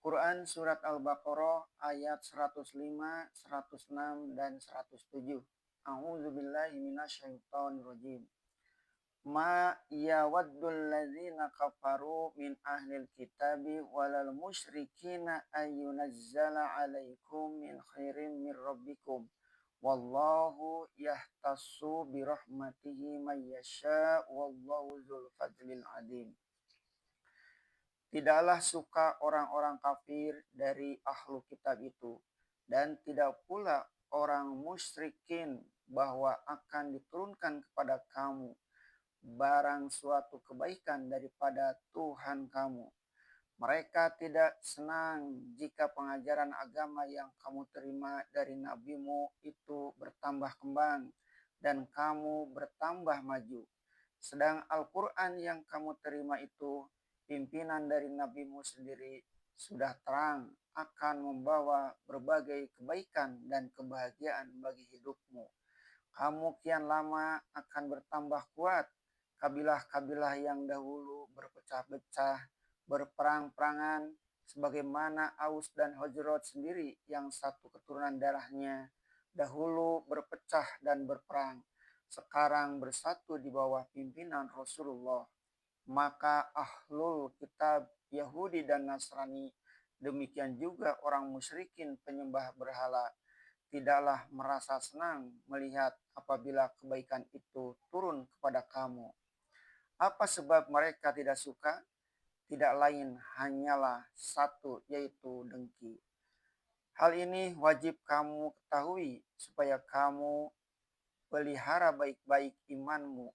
Quran Surat Al-Baqarah ayat 105, 106, dan 107. A'udzubillahi minasyaitonirrajim. Ma yawaddul ladzina kafaru min ahlil kitabi walal musyrikina ayyunazzala alaikum min khairin min rabbikum. Wallahu yahtassu birahmatihi man yasha wallahu dzul fadlil adim. Tidaklah suka orang-orang kafir dari ahlu kitab itu, dan tidak pula orang musyrikin bahwa akan diturunkan kepada kamu barang suatu kebaikan daripada Tuhan kamu. Mereka tidak senang jika pengajaran agama yang kamu terima dari nabimu itu bertambah kembang dan kamu bertambah maju. Sedang Al-Quran yang kamu terima itu, pimpinan dari nabimu sendiri, sudah terang akan membawa berbagai kebaikan dan kebahagiaan bagi hidupmu. Kamu kian lama akan bertambah kuat. Kabilah-kabilah yang dahulu berpecah-pecah, berperang-perangan, sebagaimana Aus dan Hajraj sendiri yang satu keturunan darahnya, dahulu berpecah dan berperang, sekarang bersatu di bawah pimpinan Rasulullah. Maka ahlul kitab Yahudi dan Nasrani, demikian juga orang musyrikin penyembah berhala, tidaklah merasa senang melihat apabila kebaikan itu turun kepada kamu. Apa sebab mereka tidak suka? Tidak lain hanyalah satu, yaitu dengki. Hal ini wajib kamu ketahui supaya kamu pelihara baik-baik imanmu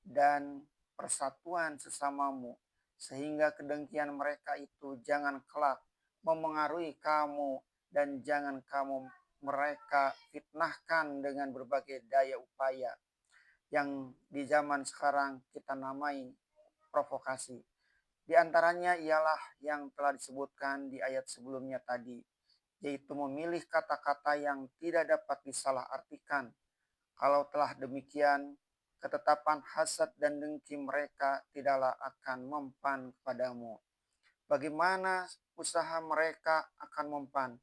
dan persatuan sesamamu, sehingga kedengkian mereka itu jangan kelak memengaruhi kamu dan jangan kamu mereka fitnahkan dengan berbagai daya upaya yang di zaman sekarang kita namai provokasi. Di antaranya ialah yang telah disebutkan di ayat sebelumnya tadi, yaitu memilih kata-kata yang tidak dapat disalahartikan. Kalau telah demikian, ketetapan hasad dan dengki mereka tidaklah akan mempan kepadamu. Bagaimana usaha mereka akan mempan?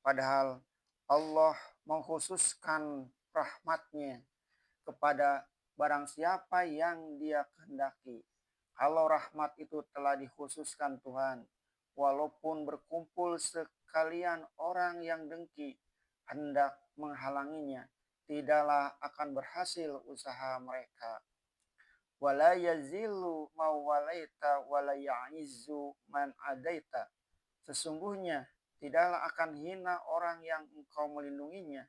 Padahal Allah mengkhususkan rahmatnya kepada barang siapa yang dia kehendaki. Kalau rahmat itu telah dikhususkan Tuhan, walaupun berkumpul sekalian orang yang dengki hendak menghalanginya, tidaklah akan berhasil usaha mereka. Wala yazilu mawalaita wala ya'izzu man adaita. Sesungguhnya tidaklah akan hina orang yang engkau melindunginya,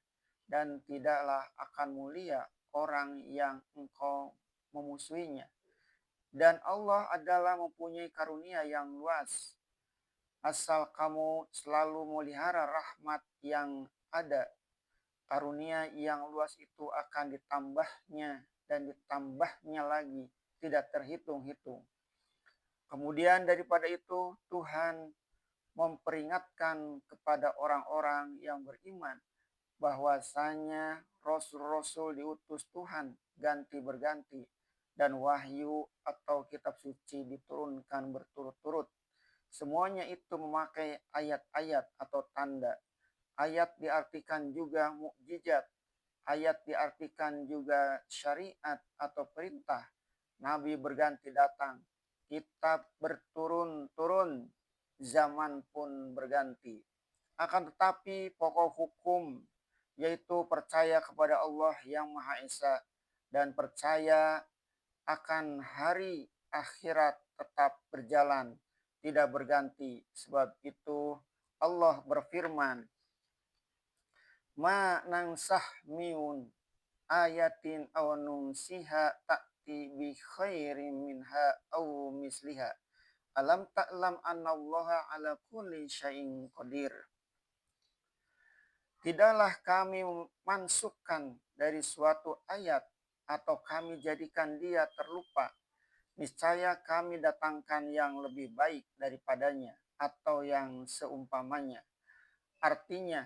dan tidaklah akan mulia orang yang engkau memusuhinya. Dan Allah adalah mempunyai karunia yang luas. Asal kamu selalu melihara rahmat yang ada, karunia yang luas itu akan ditambahnya dan ditambahnya lagi, tidak terhitung-hitung. Kemudian daripada itu, Tuhan memperingatkan kepada orang-orang yang beriman bahwasanya rasul-rasul diutus Tuhan ganti berganti, dan wahyu atau kitab suci diturunkan berturut-turut. Semuanya itu memakai ayat-ayat atau tanda. Ayat diartikan juga mukjizat. Ayat diartikan juga syariat atau perintah. Nabi berganti datang. Kitab berturun-turun. Zaman pun berganti. Akan tetapi pokok hukum, yaitu percaya kepada Allah yang Maha Esa dan percaya akan hari akhirat, tetap berjalan, tidak berganti. Sebab itu Allah berfirman, Ma nangsah miun ayatin aw nunsiha ta'ti bi khairin minha aw misliha. Alam ta'lam annallaha ala kulli syai'in qadir. Tidaklah kami memasukkan dari suatu ayat atau kami jadikan dia terlupa. Niscaya kami datangkan yang lebih baik daripadanya atau yang seumpamanya. Artinya,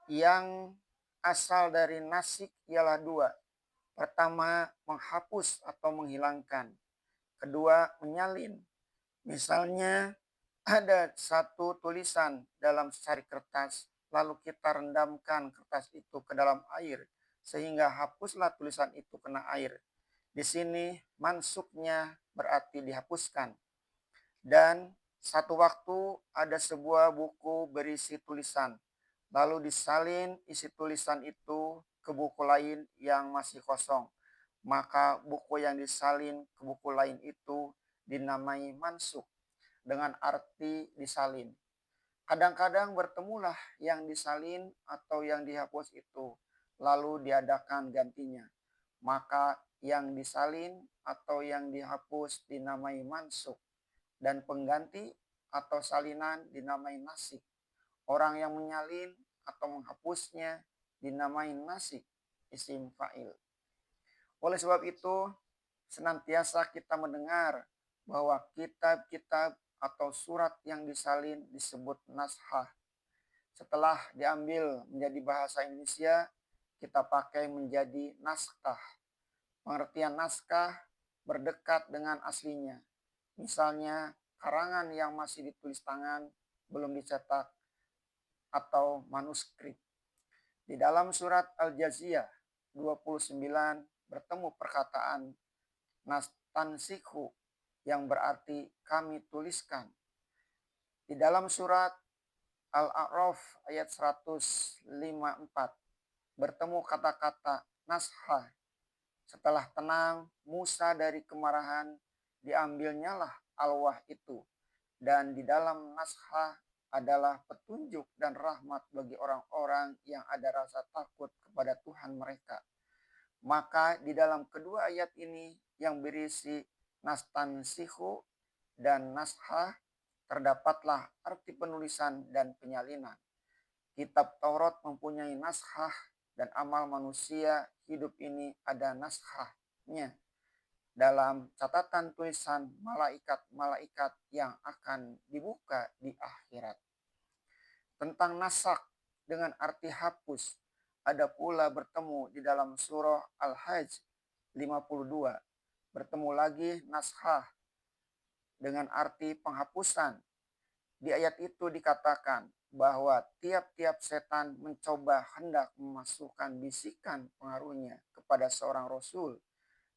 yang asal dari nasik ialah dua. Pertama, menghapus atau menghilangkan. Kedua, menyalin. Misalnya, ada satu tulisan dalam secari kertas, lalu kita rendamkan kertas itu ke dalam air, sehingga hapuslah tulisan itu kena air. Di sini mansuknya berarti dihapuskan. Dan satu waktu ada sebuah buku berisi tulisan, lalu disalin isi tulisan itu ke buku lain yang masih kosong. Maka buku yang disalin ke buku lain itu dinamai mansuk dengan arti disalin. Kadang-kadang bertemulah yang disalin atau yang dihapus itu, lalu diadakan gantinya. Maka yang disalin atau yang dihapus dinamai mansuk, dan pengganti atau salinan dinamai nasik. Orang yang menyalin atau menghapusnya dinamai nasik, isim fa'il. Oleh sebab itu, senantiasa kita mendengar bahwa kitab-kitab atau surat yang disalin disebut naskah. Setelah diambil menjadi bahasa Indonesia, kita pakai menjadi naskah. Pengertian naskah berdekat dengan aslinya. Misalnya, karangan yang masih ditulis tangan, belum dicetak, atau manuskrip. Di dalam surat Al-Jaziyah 29 bertemu perkataan nastansikhu yang berarti kami tuliskan. Di dalam surat Al-A'raf ayat 154 bertemu kata-kata nashah. Setelah tenang Musa dari kemarahan, diambilnyalah alwah itu. Dan di dalam nashah adalah petunjuk dan rahmat bagi orang-orang yang ada rasa takut kepada Tuhan mereka. Maka di dalam kedua ayat ini yang berisi nastansihu dan nashah, terdapatlah arti penulisan dan penyalinan. Kitab Taurat mempunyai nashah dan amal manusia hidup ini ada nashahnya dalam catatan tulisan malaikat-malaikat yang akan dibuka di akhirat. Tentang nasak dengan arti hapus, ada pula bertemu di dalam surah Al-Hajj 52. Bertemu lagi nashah dengan arti penghapusan. Di ayat itu dikatakan bahwa tiap-tiap setan mencoba hendak memasukkan bisikan pengaruhnya kepada seorang rasul,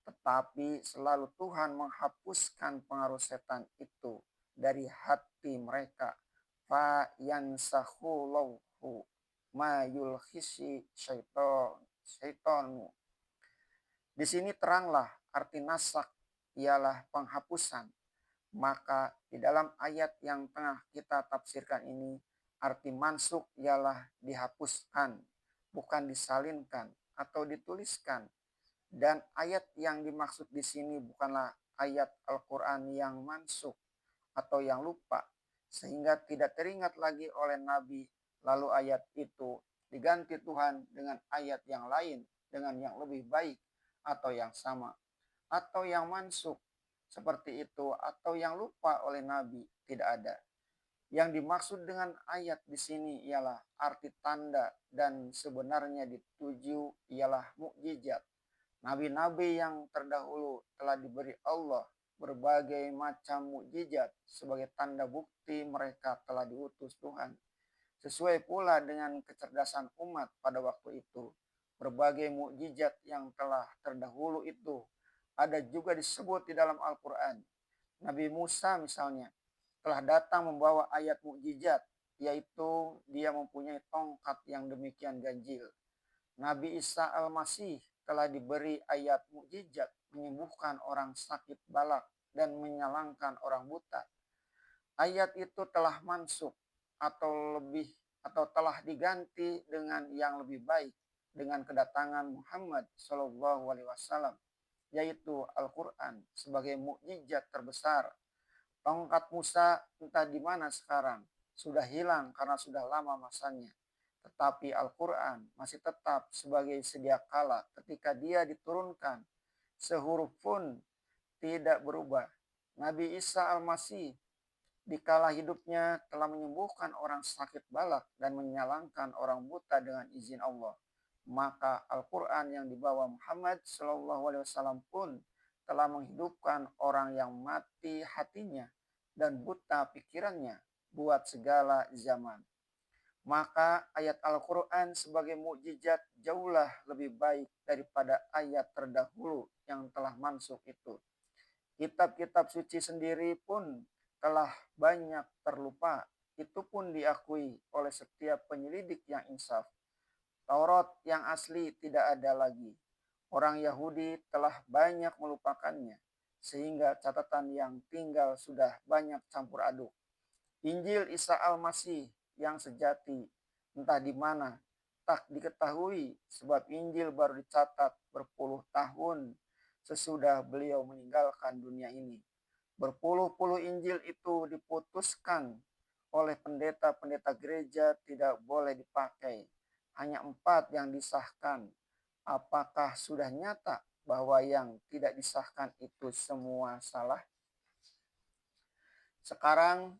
tetapi selalu Tuhan menghapuskan pengaruh setan itu dari hati mereka. Fa yansahullahu ma yulkhisi syaitanu. Di sini teranglah arti nasak ialah penghapusan. Maka di dalam ayat yang tengah kita tafsirkan ini, arti mansuk ialah dihapuskan, bukan disalinkan atau dituliskan. Dan ayat yang dimaksud di sini bukanlah ayat Al-Quran yang mansuk atau yang lupa, sehingga tidak teringat lagi oleh Nabi, lalu ayat itu diganti Tuhan dengan ayat yang lain, dengan yang lebih baik atau yang sama, atau yang mansuk seperti itu, atau yang lupa oleh Nabi, tidak ada. Yang dimaksud dengan ayat di sini ialah arti tanda, dan sebenarnya dituju ialah mukjizat. Nabi-nabi yang terdahulu telah diberi Allah berbagai macam mukjizat sebagai tanda bukti mereka telah diutus Tuhan. Sesuai pula dengan kecerdasan umat pada waktu itu, berbagai mukjizat yang telah terdahulu itu ada juga disebut di dalam Al-Quran. Nabi Musa misalnya telah datang membawa ayat mukjizat, yaitu dia mempunyai tongkat yang demikian ganjil. Nabi Isa Al-Masih telah diberi ayat mukjizat menyembuhkan orang sakit balak dan menyalangkan orang buta. Ayat itu telah mansuk atau telah diganti dengan yang lebih baik dengan kedatangan Muhammad SAW, yaitu Al-Quran sebagai mukjizat terbesar. Tongkat Musa entah di mana sekarang, sudah hilang karena sudah lama masanya. Tetapi Al-Quran masih tetap sebagai sedia kala ketika dia diturunkan. Sehuruf pun tidak berubah. Nabi Isa Al-Masih dikala hidupnya telah menyembuhkan orang sakit balak dan menyalangkan orang buta dengan izin Allah. Maka Al-Quran yang dibawa Muhammad SAW pun telah menghidupkan orang yang mati hatinya dan buta pikirannya buat segala zaman. Maka ayat Al-Quran sebagai mukjizat jauhlah lebih baik daripada ayat terdahulu yang telah mansukh itu. Kitab-kitab suci sendiri pun telah banyak terlupa. Itu pun diakui oleh setiap penyelidik yang insaf. Taurat yang asli tidak ada lagi. Orang Yahudi telah banyak melupakannya, sehingga catatan yang tinggal sudah banyak campur aduk. Injil Isa Al-Masih yang sejati entah di mana tak diketahui, sebab Injil baru dicatat berpuluh tahun sesudah beliau meninggalkan dunia ini. Berpuluh-puluh Injil itu diputuskan oleh pendeta-pendeta gereja tidak boleh dipakai. Hanya 4 yang disahkan. Apakah sudah nyata bahwa yang tidak disahkan itu semua salah? Sekarang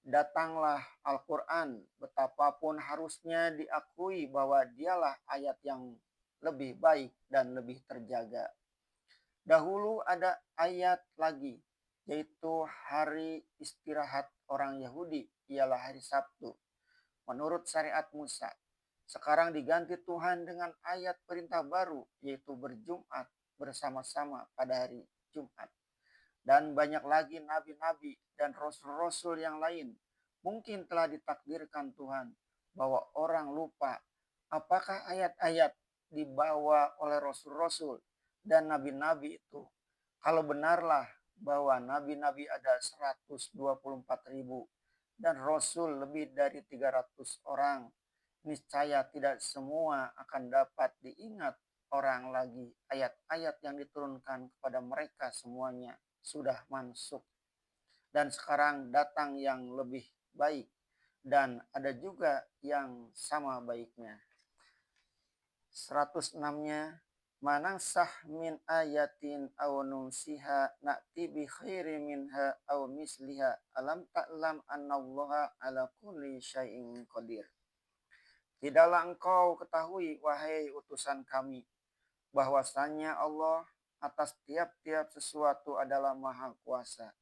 datanglah Al-Quran, betapapun harusnya diakui bahwa dialah ayat yang lebih baik dan lebih terjaga. Dahulu ada ayat lagi, yaitu hari istirahat orang Yahudi, ialah hari Sabtu, menurut syariat Musa. Sekarang diganti Tuhan dengan ayat perintah baru, yaitu berjumat bersama-sama pada hari Jumat. Dan banyak lagi nabi-nabi dan rasul-rasul yang lain. Mungkin telah ditakdirkan Tuhan bahwa orang lupa apakah ayat-ayat dibawa oleh rasul-rasul dan nabi-nabi itu. Kalau benarlah bahwa nabi-nabi ada 124.000 dan rasul lebih dari 300 orang, niscaya tidak semua akan dapat diingat orang lagi. Ayat-ayat yang diturunkan kepada mereka semuanya sudah mansukh. Dan sekarang datang yang lebih baik. Dan ada juga yang sama baiknya. 106-nya, manangsah min ayatin aw nunsiha na'ti bi khairi minha aw misliha alam ta'lam annallaha ala kulli syai'in qadir. Tidaklah engkau ketahui, wahai utusan kami, bahwasanya Allah atas tiap-tiap sesuatu adalah maha kuasa.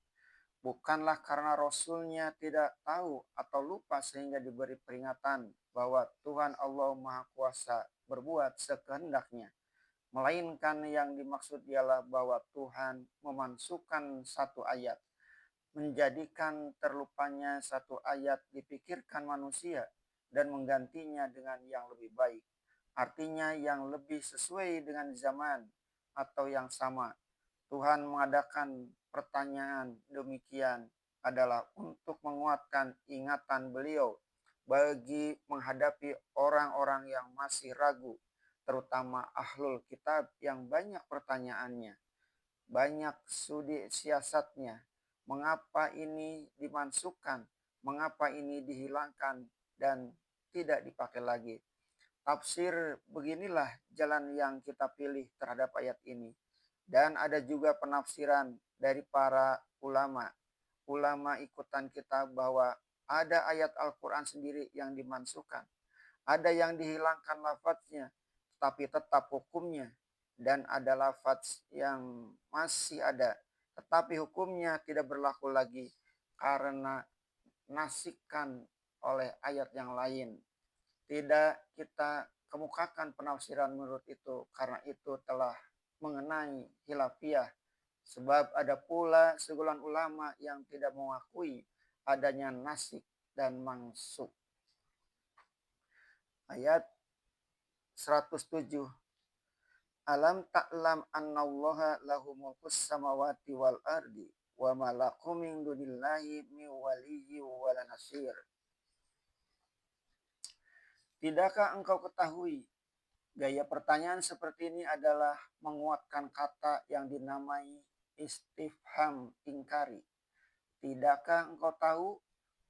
Bukanlah karena Rasulnya tidak tahu atau lupa sehingga diberi peringatan bahwa Tuhan Allah maha kuasa berbuat sekehendaknya. Melainkan yang dimaksud ialah bahwa Tuhan memansuhkan satu ayat, menjadikan terlupanya satu ayat dipikirkan manusia dan menggantinya dengan yang lebih baik. Artinya yang lebih sesuai dengan zaman atau yang sama. Tuhan mengadakan pertanyaan demikian adalah untuk menguatkan ingatan beliau bagi menghadapi orang-orang yang masih ragu, terutama ahlul kitab yang banyak pertanyaannya, banyak studi siasatnya. Mengapa ini dimasukkan? Mengapa ini dihilangkan dan tidak dipakai lagi? Tafsir beginilah jalan yang kita pilih terhadap ayat ini. Dan ada juga penafsiran dari para ulama. Ulama ikutan kita bahwa ada ayat Al-Quran sendiri yang dimansuhkan. Ada yang dihilangkan lafadznya, tapi tetap hukumnya. Dan ada lafadz yang masih ada, tetapi hukumnya tidak berlaku lagi karena nasikkan oleh ayat yang lain. Tidak kita kemukakan penafsiran menurut itu karena itu telah mengenai khilafiyah. Sebab ada pula segolongan ulama yang tidak mengakui adanya nasik dan mansukh. Ayat 107. Alam ta'lam annallaha lahu mulkus samawati wal ardi wa ma lakum min dunillahi min waliyyi wala nasir. Tidakkah engkau ketahui? Gaya pertanyaan seperti ini adalah menguatkan kata yang dinamai istifham ingkari. Tidakkah engkau tahu,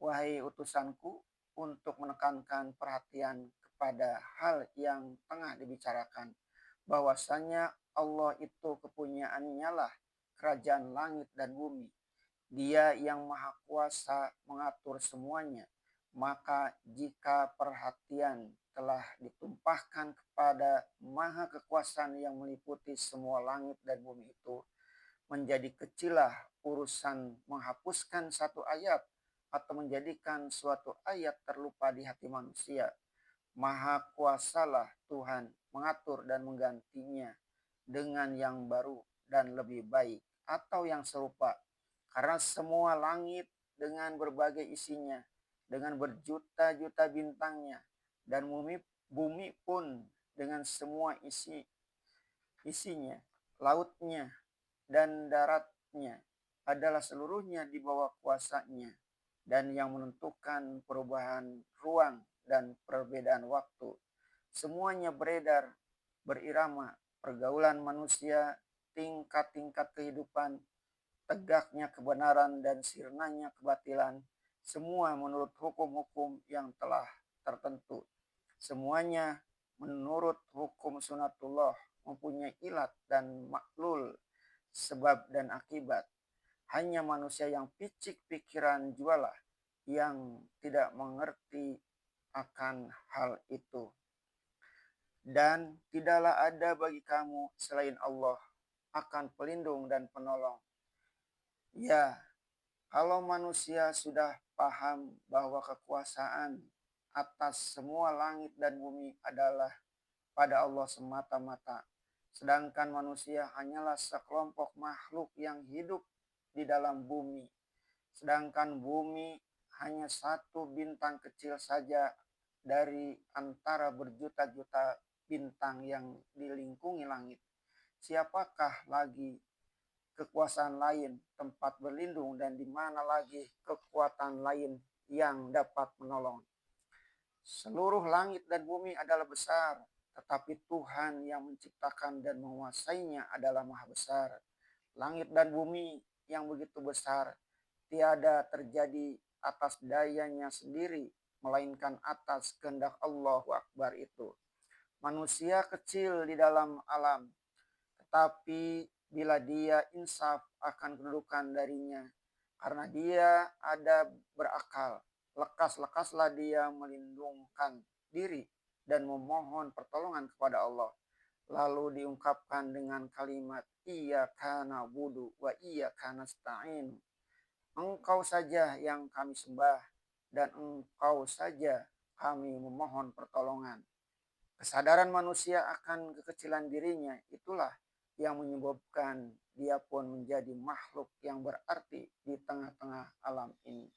wahai utusanku, untuk menekankan perhatian kepada hal yang tengah dibicarakan, bahwasanya Allah itu kepunyaannya lah kerajaan langit dan bumi. Dia yang maha kuasa mengatur semuanya. Maka jika perhatian telah ditumpahkan kepada maha kekuasaan yang meliputi semua langit dan bumi itu, menjadi kecillah urusan menghapuskan satu ayat atau menjadikan suatu ayat terlupa di hati manusia. Maha kuasalah Tuhan mengatur dan menggantinya dengan yang baru dan lebih baik atau yang serupa. Karena semua langit dengan berbagai isinya, dengan berjuta-juta bintangnya, dan bumi pun dengan semua isinya, lautnya dan daratnya adalah seluruhnya di bawah kuasanya, dan yang menentukan perubahan ruang dan perbedaan waktu. Semuanya beredar, berirama, pergaulan manusia, tingkat-tingkat kehidupan, tegaknya kebenaran dan sirnanya kebatilan, semua menurut hukum-hukum yang telah tertentu. Semuanya menurut hukum sunatullah, mempunyai ilat dan maklul, sebab dan akibat. Hanya manusia yang picik pikiran jualah yang tidak mengerti akan hal itu. Dan tidaklah ada bagi kamu selain Allah akan pelindung dan penolong. Ya, kalau manusia sudah paham bahwa kekuasaan atas semua langit dan bumi adalah pada Allah semata-mata, sedangkan manusia hanyalah sekelompok makhluk yang hidup di dalam bumi, sedangkan bumi hanya satu bintang kecil saja dari antara berjuta-juta bintang yang dilingkungi langit. Siapakah lagi kekuasaan lain, tempat berlindung, dan di mana lagi kekuatan lain yang dapat menolong? Seluruh langit dan bumi adalah besar, tetapi Tuhan yang menciptakan dan menguasainya adalah maha besar. Langit dan bumi yang begitu besar tiada terjadi atas dayanya sendiri, melainkan atas kehendak Allahu Akbar itu. Manusia kecil di dalam alam, tetapi bila dia insaf akan kedudukan darinya, karena dia ada berakal, lekas-lekaslah dia melindungkan diri dan memohon pertolongan kepada Allah. Lalu diungkapkan dengan kalimat iyyaka na'budu wa iyyaka nasta'in. Engkau saja yang kami sembah dan engkau saja kami memohon pertolongan. Kesadaran manusia akan kekecilan dirinya itulah yang menyebabkan dia pun menjadi makhluk yang berarti di tengah-tengah alam ini.